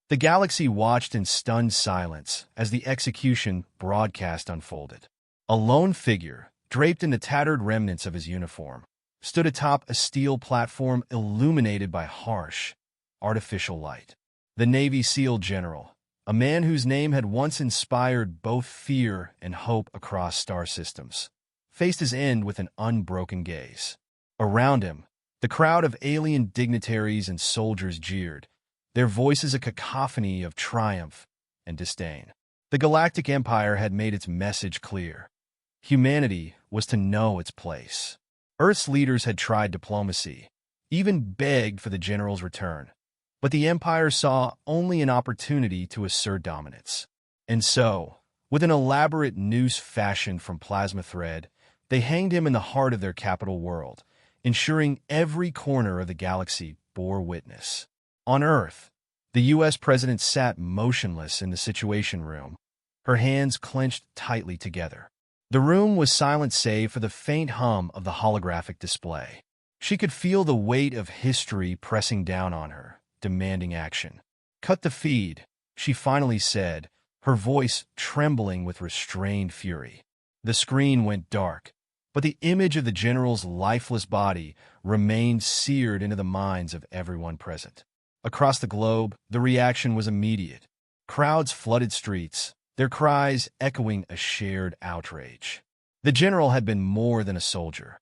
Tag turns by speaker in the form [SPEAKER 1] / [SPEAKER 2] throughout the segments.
[SPEAKER 1] The galaxy watched in stunned silence as the execution broadcast unfolded. A lone figure, draped in the tattered remnants of his uniform, stood atop a steel platform illuminated by harsh, artificial light. The Navy SEAL general, a man whose name had once inspired both fear and hope across star systems, faced his end with an unbroken gaze. Around him, the crowd of alien dignitaries and soldiers jeered, their voices a cacophony of triumph and disdain. The Galactic Empire had made its message clear. Humanity was to know its place. Earth's leaders had tried diplomacy, even begged for the general's return, but the Empire saw only an opportunity to assert dominance. And so, with an elaborate noose fashioned from plasma thread, they hanged him in the heart of their capital world, ensuring every corner of the galaxy bore witness. On Earth, the U.S. president sat motionless in the Situation Room, her hands clenched tightly together. The room was silent save for the faint hum of the holographic display. She could feel the weight of history pressing down on her, demanding action. "Cut the feed," she finally said, her voice trembling with restrained fury. The screen went dark, but the image of the general's lifeless body remained seared into the minds of everyone present. Across the globe, the reaction was immediate. Crowds flooded streets, their cries echoing a shared outrage. The general had been more than a soldier.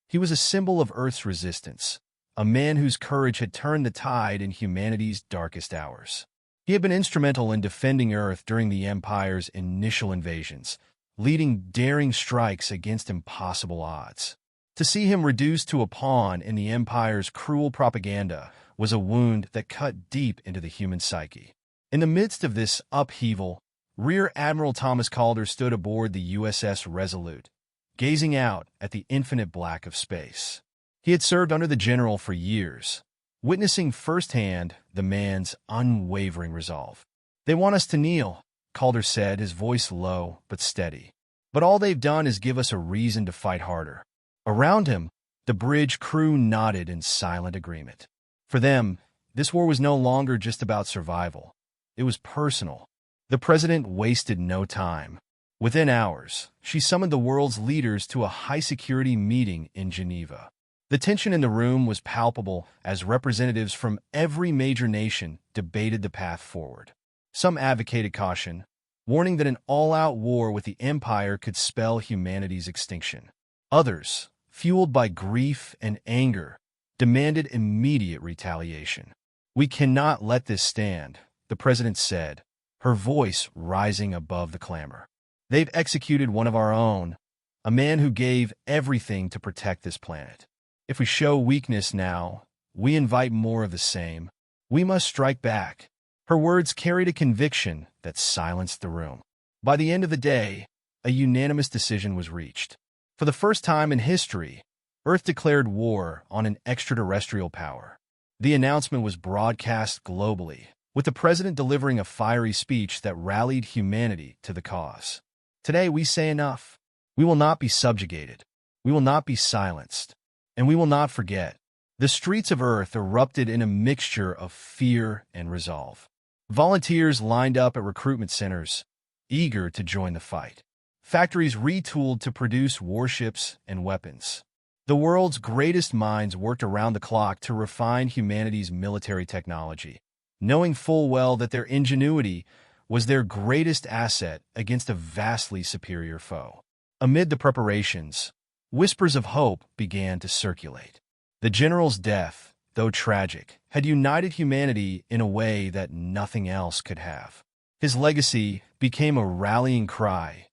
[SPEAKER 1] He was a symbol of Earth's resistance, a man whose courage had turned the tide in humanity's darkest hours. He had been instrumental in defending Earth during the Empire's initial invasions, leading daring strikes against impossible odds. To see him reduced to a pawn in the Empire's cruel propaganda was a wound that cut deep into the human psyche. In the midst of this upheaval, Rear Admiral Thomas Calder stood aboard the USS Resolute, gazing out at the infinite black of space. He had served under the general for years, witnessing firsthand the man's unwavering resolve. "They want us to kneel," Calder said, his voice low but steady. "But all they've done is give us a reason to fight harder." Around him, the bridge crew nodded in silent agreement. For them, this war was no longer just about survival. It was personal. The president wasted no time. Within hours, she summoned the world's leaders to a high-security meeting in Geneva. The tension in the room was palpable as representatives from every major nation debated the path forward. Some advocated caution, warning that an all-out war with the Empire could spell humanity's extinction. Others, fueled by grief and anger, demanded immediate retaliation. "We cannot let this stand," the president said, her voice rising above the clamor. "They've executed one of our own, a man who gave everything to protect this planet. If we show weakness now, we invite more of the same. We must strike back." Her words carried a conviction that silenced the room. By the end of the day, a unanimous decision was reached. For the first time in history, Earth declared war on an extraterrestrial power. The announcement was broadcast globally, with the president delivering a fiery speech that rallied humanity to the cause. "Today we say enough. We will not be subjugated. We will not be silenced. And we will not forget." The streets of Earth erupted in a mixture of fear and resolve. Volunteers lined up at recruitment centers, eager to join the fight. Factories retooled to produce warships and weapons. The world's greatest minds worked around the clock to refine humanity's military technology, knowing full well that their ingenuity was their greatest asset against a vastly superior foe. Amid the preparations, whispers of hope began to circulate. The general's death, though tragic, had united humanity in a way that nothing else could have. His legacy became a rallying cry,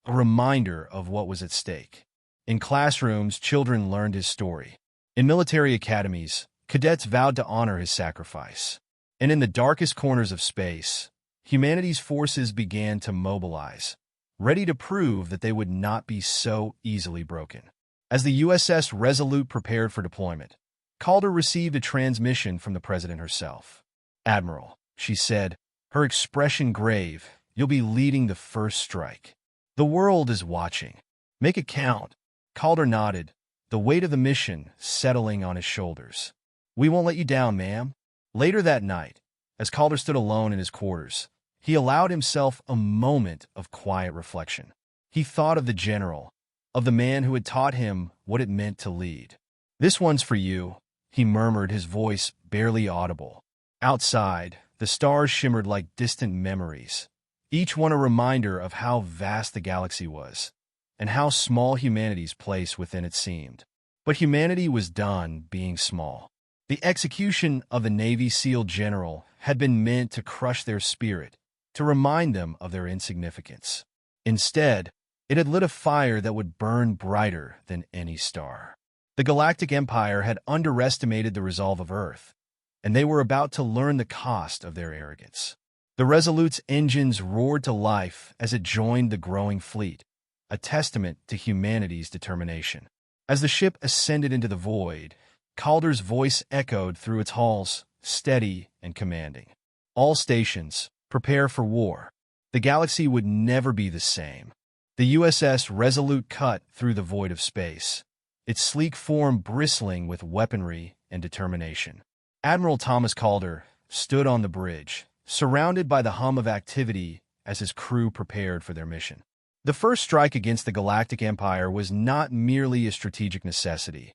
[SPEAKER 1] a reminder of what was at stake. In classrooms, children learned his story. In military academies, cadets vowed to honor his sacrifice. And in the darkest corners of space, humanity's forces began to mobilize, ready to prove that they would not be so easily broken. As the USS Resolute prepared for deployment, Calder received a transmission from the president herself. "Admiral," she said, her expression grave, "you'll be leading the first strike. The world is watching. Make it count." Calder nodded, the weight of the mission settling on his shoulders. "We won't let you down, ma'am." Later that night, As Calder stood alone in his quarters, he allowed himself a moment of quiet reflection. He thought of the general, of the man who had taught him what it meant to lead. "This one's for you," he murmured, his voice barely audible. Outside, the stars shimmered like distant memories, each one a reminder of how vast the galaxy was, and how small humanity's place within it seemed. But humanity was done being small. The execution of the Navy SEAL general had been meant to crush their spirit, to remind them of their insignificance. Instead, it had lit a fire that would burn brighter than any star. The Galactic Empire had underestimated the resolve of Earth, and they were about to learn the cost of their arrogance. The Resolute's engines roared to life as it joined the growing fleet, a testament to humanity's determination. As the ship ascended into the void, Calder's voice echoed through its halls, steady and commanding. "All stations, prepare for war. The galaxy would never be the same." The USS Resolute cut through the void of space, its sleek form bristling with weaponry and determination. Admiral Thomas Calder stood on the bridge, surrounded by the hum of activity as his crew prepared for their mission. The first strike against the Galactic Empire was not merely a strategic necessity.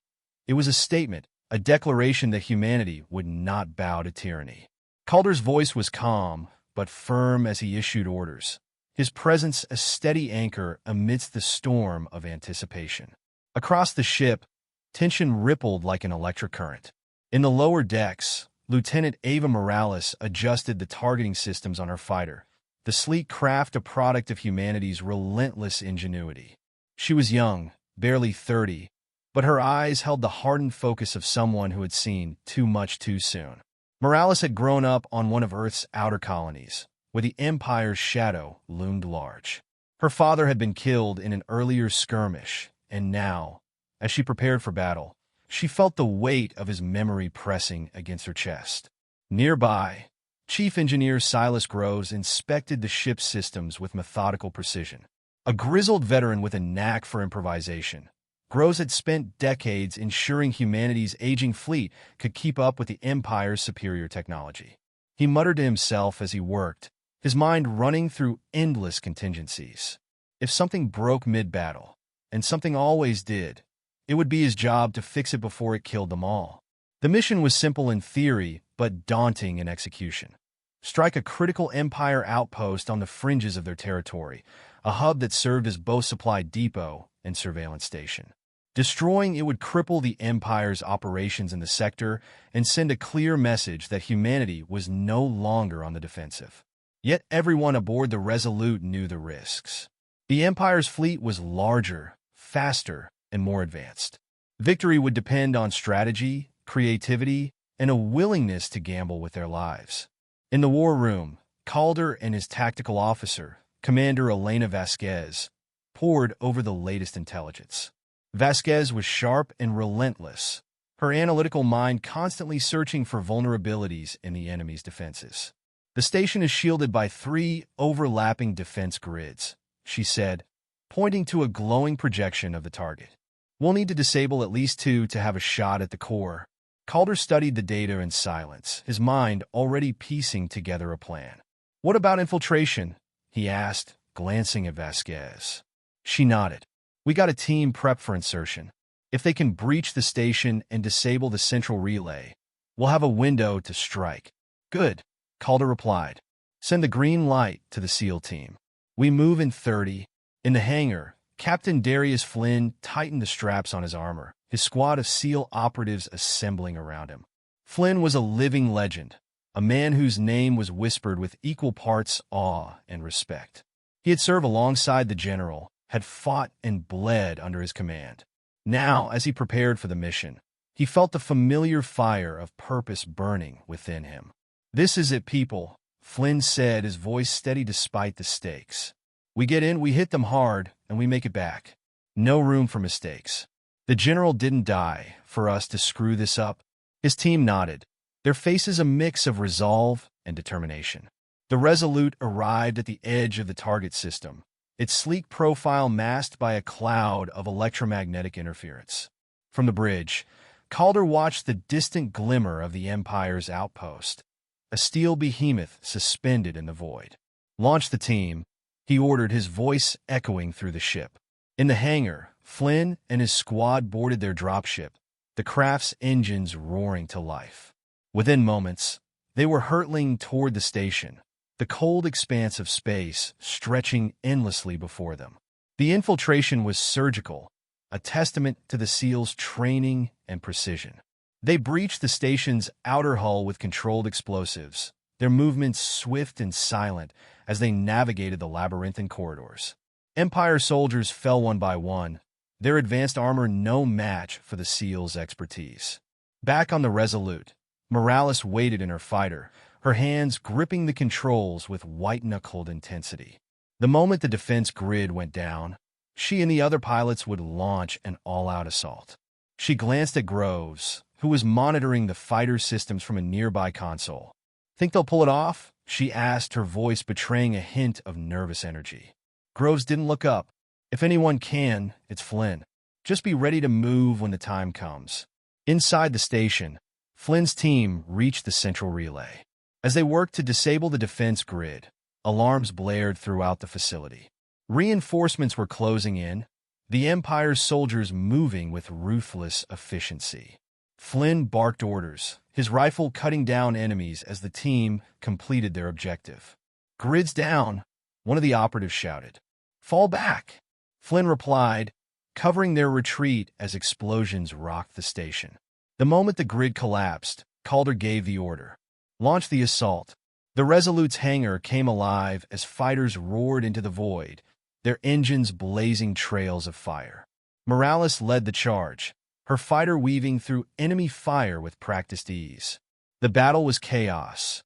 [SPEAKER 1] It was a statement, a declaration that humanity would not bow to tyranny. Calder's voice was calm, but firm as he issued orders, his presence a steady anchor amidst the storm of anticipation. Across the ship, tension rippled like an electric current. In the lower decks, Lieutenant Ava Morales adjusted the targeting systems on her fighter, the sleek craft a product of humanity's relentless ingenuity. She was young, barely 30, but her eyes held the hardened focus of someone who had seen too much too soon. Morales had grown up on one of Earth's outer colonies, where the Empire's shadow loomed large. Her father had been killed in an earlier skirmish, and now, as she prepared for battle, she felt the weight of his memory pressing against her chest. Nearby, Chief Engineer Silas Groves inspected the ship's systems with methodical precision. A grizzled veteran with a knack for improvisation, Groves had spent decades ensuring humanity's aging fleet could keep up with the Empire's superior technology. He muttered to himself as he worked, his mind running through endless contingencies. If something broke mid-battle, and something always did, it would be his job to fix it before it killed them all. The mission was simple in theory, but daunting in execution. Strike a critical Empire outpost on the fringes of their territory, a hub that served as both supply depot and surveillance station. Destroying it would cripple the Empire's operations in the sector and send a clear message that humanity was no longer on the defensive. Yet everyone aboard the Resolute knew the risks. The Empire's fleet was larger, faster, and more advanced. Victory would depend on strategy, creativity, and a willingness to gamble with their lives. In the war room, Calder and his tactical officer, Commander Elena Vasquez, pored over the latest intelligence. Vasquez was sharp and relentless, her analytical mind constantly searching for vulnerabilities in the enemy's defenses. "The station is shielded by 3 overlapping defense grids," she said, pointing to a glowing projection of the target. "We'll need to disable at least 2 to have a shot at the core." Calder studied the data in silence, his mind already piecing together a plan. "What about infiltration?" he asked, glancing at Vasquez. She nodded. "We got a team prepped for insertion. If they can breach the station and disable the central relay, we'll have a window to strike." "Good," Calder replied. "Send the green light to the SEAL team. We move in 30. In the hangar, Captain Darius Flynn tightened the straps on his armor, his squad of SEAL operatives assembling around him. Flynn was a living legend, a man whose name was whispered with equal parts awe and respect. He had served alongside the general, had fought and bled under his command. Now, as he prepared for the mission, he felt the familiar fire of purpose burning within him. "This is it, people," Flynn said, his voice steady despite the stakes. "We get in, we hit them hard, and we make it back. No room for mistakes. The general didn't die for us to screw this up." His team nodded, their faces a mix of resolve and determination. The Resolute arrived at the edge of the target system, its sleek profile masked by a cloud of electromagnetic interference. From the bridge, Calder watched the distant glimmer of the Empire's outpost, a steel behemoth suspended in the void. "Launch the team," he ordered, his voice echoing through the ship. In the hangar, Flynn and his squad boarded their dropship, the craft's engines roaring to life. Within moments, they were hurtling toward the station, the cold expanse of space stretching endlessly before them. The infiltration was surgical, a testament to the SEALs' training and precision. They breached the station's outer hull with controlled explosives, their movements swift and silent as they navigated the labyrinthine corridors. Empire soldiers fell one by one, their advanced armor no match for the SEALs' expertise. Back on the Resolute, Morales waited in her fighter, her hands gripping the controls with white-knuckled intensity. The moment the defense grid went down, she and the other pilots would launch an all-out assault. She glanced at Groves, who was monitoring the fighter systems from a nearby console. "Think they'll pull it off?" she asked, her voice betraying a hint of nervous energy. Groves didn't look up. "If anyone can, it's Flynn. Just be ready to move when the time comes." Inside the station, Flynn's team reached the central relay. As they worked to disable the defense grid, alarms blared throughout the facility. Reinforcements were closing in, the Empire's soldiers moving with ruthless efficiency. Flynn barked orders, his rifle cutting down enemies as the team completed their objective. "Grid's down," one of the operatives shouted. "Fall back," Flynn replied, covering their retreat as explosions rocked the station. The moment the grid collapsed, Calder gave the order. "Launch the assault." The Resolute's hangar came alive as fighters roared into the void, their engines blazing trails of fire. Morales led the charge, her fighter weaving through enemy fire with practiced ease. The battle was chaos,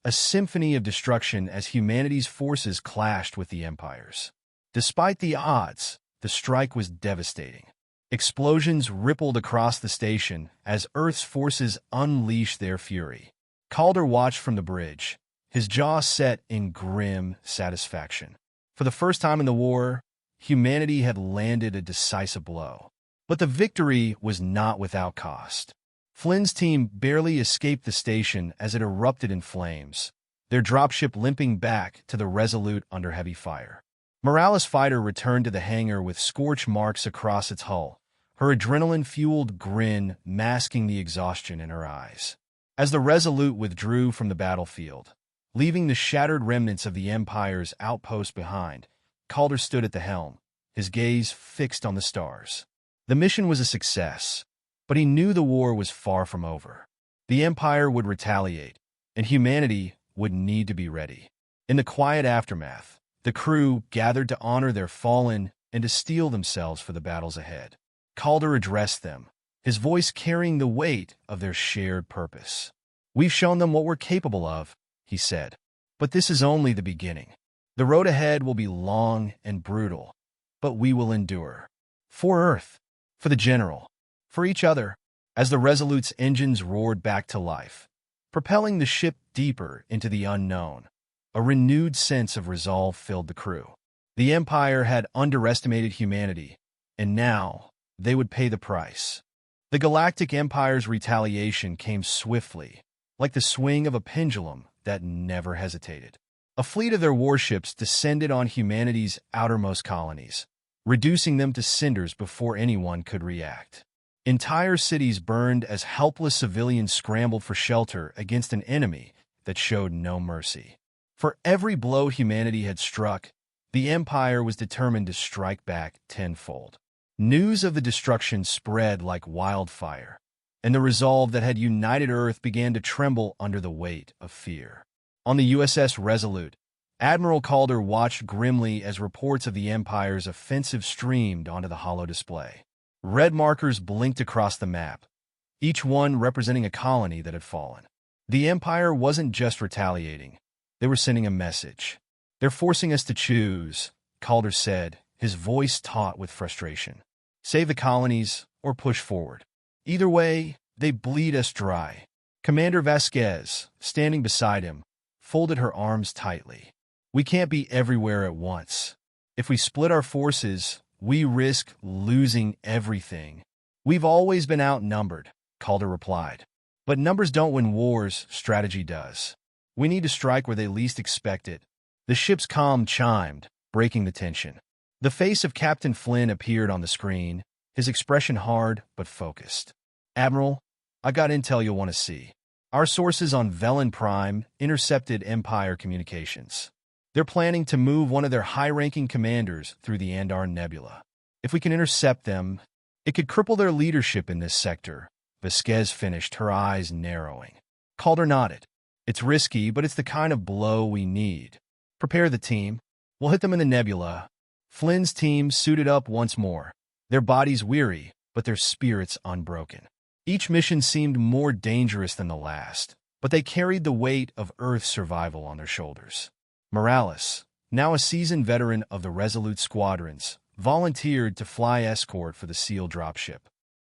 [SPEAKER 1] a symphony of destruction as humanity's forces clashed with the Empire's. Despite the odds, the strike was devastating. Explosions rippled across the station as Earth's forces unleashed their fury. Calder watched from the bridge, his jaw set in grim satisfaction. For the first time in the war, humanity had landed a decisive blow. But the victory was not without cost. Flynn's team barely escaped the station as it erupted in flames, their dropship limping back to the Resolute under heavy fire. Morales' fighter returned to the hangar with scorch marks across its hull, her adrenaline-fueled grin masking the exhaustion in her eyes. As the Resolute withdrew from the battlefield, leaving the shattered remnants of the Empire's outpost behind, Calder stood at the helm, his gaze fixed on the stars. The mission was a success, but he knew the war was far from over. The Empire would retaliate, and humanity would need to be ready. In the quiet aftermath, the crew gathered to honor their fallen and to steel themselves for the battles ahead. Calder addressed them, his voice carrying the weight of their shared purpose. "We've shown them what we're capable of," he said, "but this is only the beginning. The road ahead will be long and brutal, but we will endure. For Earth, for the General, for each other." As the Resolute's engines roared back to life, propelling the ship deeper into the unknown, a renewed sense of resolve filled the crew. The Empire had underestimated humanity, and now they would pay the price. The Galactic Empire's retaliation came swiftly, like the swing of a pendulum that never hesitated. A fleet of their warships descended on humanity's outermost colonies, reducing them to cinders before anyone could react. Entire cities burned as helpless civilians scrambled for shelter against an enemy that showed no mercy. For every blow humanity had struck, the Empire was determined to strike back tenfold. News of the destruction spread like wildfire, and the resolve that had united Earth began to tremble under the weight of fear. On the USS Resolute, Admiral Calder watched grimly as reports of the Empire's offensive streamed onto the holo display. Red markers blinked across the map, each one representing a colony that had fallen. The Empire wasn't just retaliating. They were sending a message. "They're forcing us to choose," Calder said, his voice taut with frustration. "Save the colonies or push forward. Either way, they bleed us dry." Commander Vasquez, standing beside him, folded her arms tightly. "We can't be everywhere at once. If we split our forces, we risk losing everything." "We've always been outnumbered," Calder replied. "But numbers don't win wars, strategy does." We need to strike where they least expect it. The ship's comm chimed, breaking the tension. The face of Captain Flynn appeared on the screen, his expression hard but focused. Admiral, I got intel you'll want to see. Our sources on Velen Prime intercepted Empire communications. They're planning to move one of their high-ranking commanders through the Andar Nebula. If we can intercept them, it could cripple their leadership in this sector. Vasquez finished, her eyes narrowing. Calder nodded. It's risky, but it's the kind of blow we need. Prepare the team. We'll hit them in the nebula. Flynn's team suited up once more. Their bodies weary, but their spirits unbroken. Each mission seemed more dangerous than the last, but they carried the weight of Earth's survival on their shoulders. Morales, now a seasoned veteran of the Resolute squadrons, volunteered to fly escort for the SEAL dropship.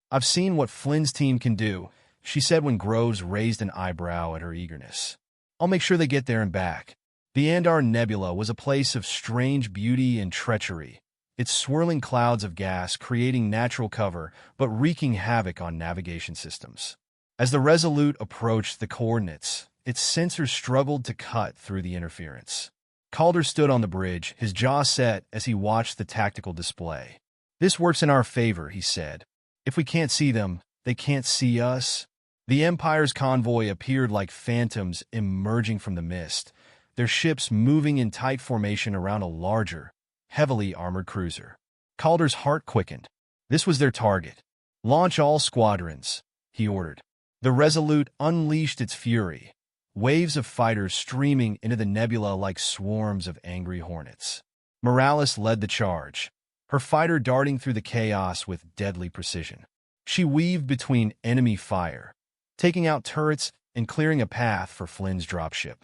[SPEAKER 1] I've seen what Flynn's team can do, she said when Groves raised an eyebrow at her eagerness. I'll make sure they get there and back. The Andar Nebula was a place of strange beauty and treachery, its swirling clouds of gas creating natural cover but wreaking havoc on navigation systems. As the Resolute approached the coordinates, its sensors struggled to cut through the interference. Calder stood on the bridge, his jaw set as he watched the tactical display. This works in our favor, he said. If we can't see them, they can't see us. The Empire's convoy appeared like phantoms emerging from the mist, their ships moving in tight formation around a larger, heavily armored cruiser. Calder's heart quickened. This was their target. Launch all squadrons, he ordered. The Resolute unleashed its fury, waves of fighters streaming into the nebula like swarms of angry hornets. Morales led the charge, her fighter darting through the chaos with deadly precision. She weaved between enemy fire, taking out turrets and clearing a path for Flynn's dropship.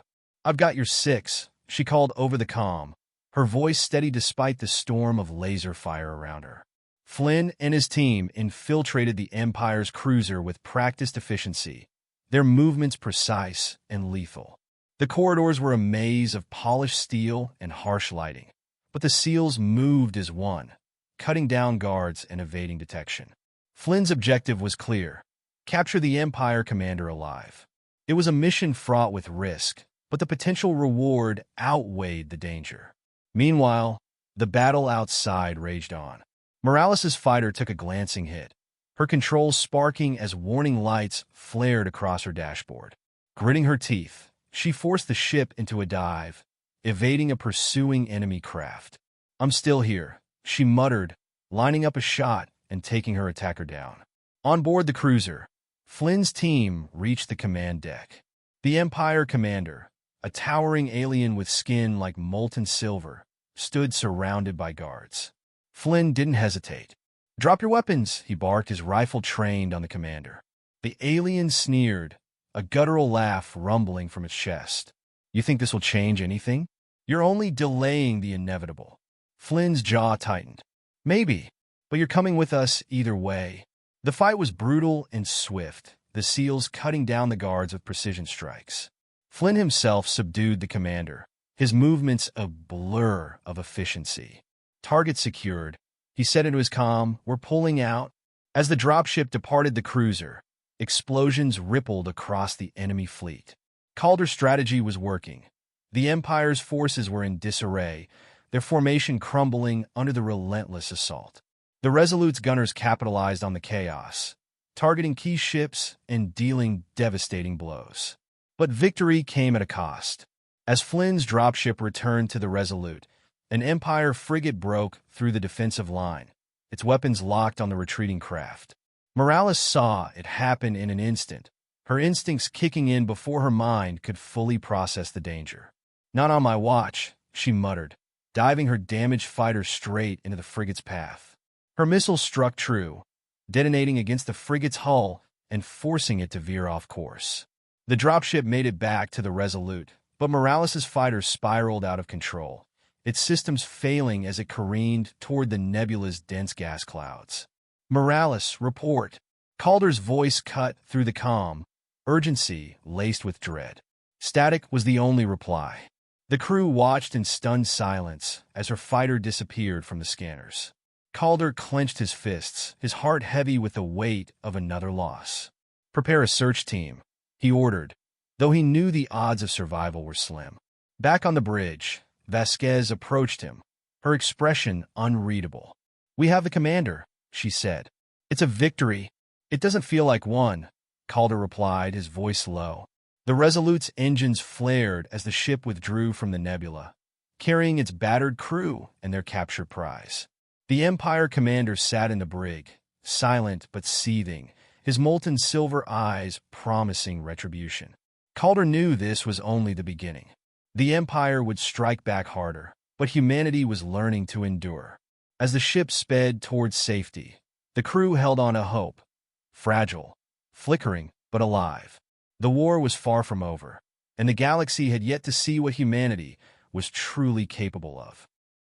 [SPEAKER 1] I've got your six, she called over the comm, her voice steady despite the storm of laser fire around her. Flynn and his team infiltrated the Empire's cruiser with practiced efficiency, their movements precise and lethal. The corridors were a maze of polished steel and harsh lighting, but the SEALs moved as one, cutting down guards and evading detection. Flynn's objective was clear: capture the Empire commander alive. It was a mission fraught with risk, but the potential reward outweighed the danger. Meanwhile, the battle outside raged on. Morales' fighter took a glancing hit, her controls sparking as warning lights flared across her dashboard. Gritting her teeth, she forced the ship into a dive, evading a pursuing enemy craft. I'm still here, she muttered, lining up a shot and taking her attacker down. On board the cruiser, Flynn's team reached the command deck. The Empire commander, a towering alien with skin like molten silver, stood surrounded by guards. Flynn didn't hesitate. Drop your weapons, he barked, his rifle trained on the commander. The alien sneered, a guttural laugh rumbling from its chest. You think this will change anything? You're only delaying the inevitable. Flynn's jaw tightened. Maybe, but you're coming with us either way. The fight was brutal and swift, the SEALs cutting down the guards with precision strikes. Flynn himself subdued the commander, his movements a blur of efficiency. Target secured, he said into his comm, we're pulling out. As the dropship departed the cruiser, explosions rippled across the enemy fleet. Calder's strategy was working. The Empire's forces were in disarray, their formation crumbling under the relentless assault. The Resolute's gunners capitalized on the chaos, targeting key ships and dealing devastating blows. But victory came at a cost. As Flynn's dropship returned to the Resolute, an Empire frigate broke through the defensive line, its weapons locked on the retreating craft. Morales saw it happen in an instant, her instincts kicking in before her mind could fully process the danger. Not on my watch, she muttered, diving her damaged fighter straight into the frigate's path. Her missile struck true, detonating against the frigate's hull and forcing it to veer off course. The dropship made it back to the Resolute, but Morales' fighter spiraled out of control, its systems failing as it careened toward the nebula's dense gas clouds. Morales, report. Calder's voice cut through the comm, urgency laced with dread. Static was the only reply. The crew watched in stunned silence as her fighter disappeared from the scanners. Calder clenched his fists, his heart heavy with the weight of another loss. Prepare a search team, he ordered, though he knew the odds of survival were slim. Back on the bridge, Vasquez approached him, her expression unreadable. "We have the commander," she said. "It's a victory." "It doesn't feel like one," Calder replied, his voice low. The Resolute's engines flared as the ship withdrew from the nebula, carrying its battered crew and their captured prize. The Empire commander sat in the brig, silent but seething, his molten silver eyes promising retribution. Calder knew this was only the beginning. The Empire would strike back harder, but humanity was learning to endure. As the ship sped towards safety, the crew held on to hope, fragile, flickering, but alive. The war was far from over, and the galaxy had yet to see what humanity was truly capable of.